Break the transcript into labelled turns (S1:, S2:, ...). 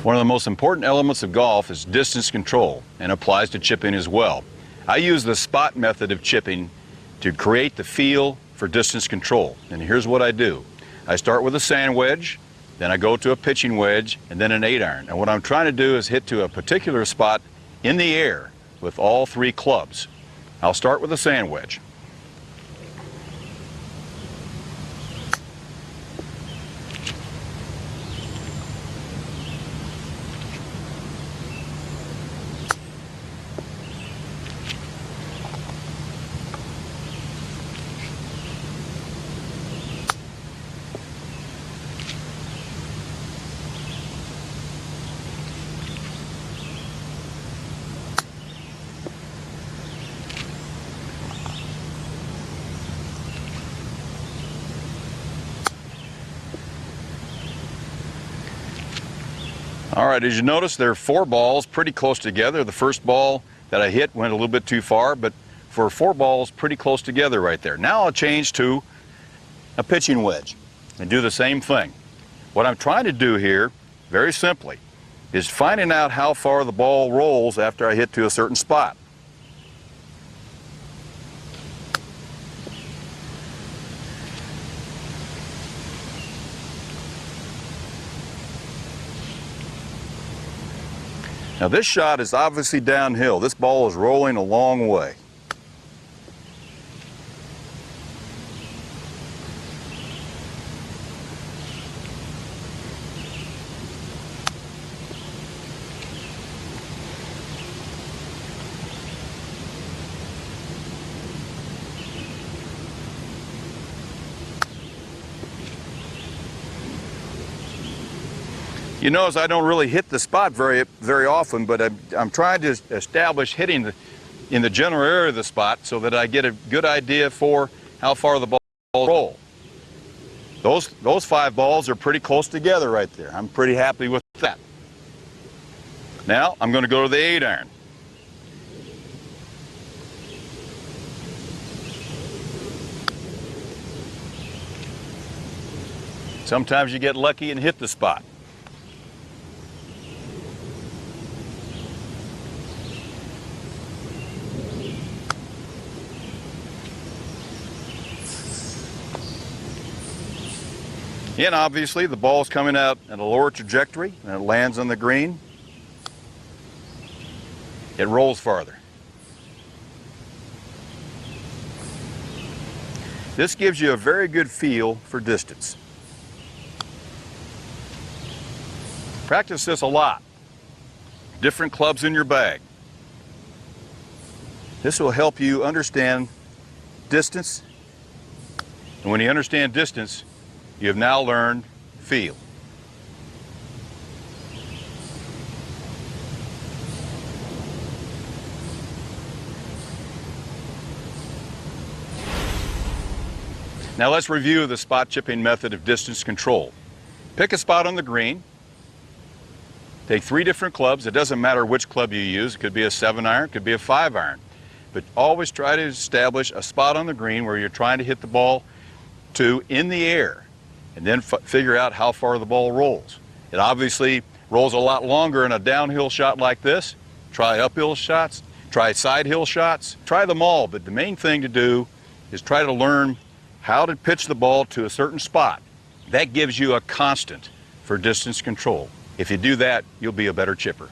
S1: One of the most important elements of golf is distance control, and applies to chipping as well. I use the spot method of chipping to create the feel for distance control. And here's what I do. I start with a sand wedge, then I go to a pitching wedge, and then an 8-iron. And what I'm trying to do is hit to a particular spot in the air with all three clubs. I'll start with a sand wedge. All right, as you notice, there are 4 balls pretty close together. The first ball that I hit went a little bit too far, but for 4 balls pretty close together right there. Now I'll change to a pitching wedge and do the same thing. What I'm trying to do here, very simply, is finding out how far the ball rolls after I hit to a certain spot. Now this shot is obviously downhill. This ball is rolling a long way. You notice I don't really hit the spot very often, but I'm trying to establish hitting in the general area of the spot so that I get a good idea for how far the ball will roll. Those 5 balls are pretty close together right there. I'm pretty happy with that. Now I'm going to go to the 8-iron. Sometimes you get lucky and hit the spot. And obviously the ball's coming out at a lower trajectory and it lands on the green. It rolls farther. This gives you a very good feel for distance. Practice this a lot. Different clubs in your bag. This will help you understand distance. And when you understand distance, you have now learned feel. Now let's review the spot chipping method of distance control. Pick a spot on the green. Take 3 different clubs. It doesn't matter which club you use. It could be a 7-iron, it could be a 5-iron. But always try to establish a spot on the green where you're trying to hit the ball to in the air. And then figure out how far the ball rolls. It obviously rolls a lot longer in a downhill shot like this. Try uphill shots, try side hill shots, try them all, but the main thing to do is try to learn how to pitch the ball to a certain spot. That gives you a constant for distance control. If you do that, you'll be a better chipper.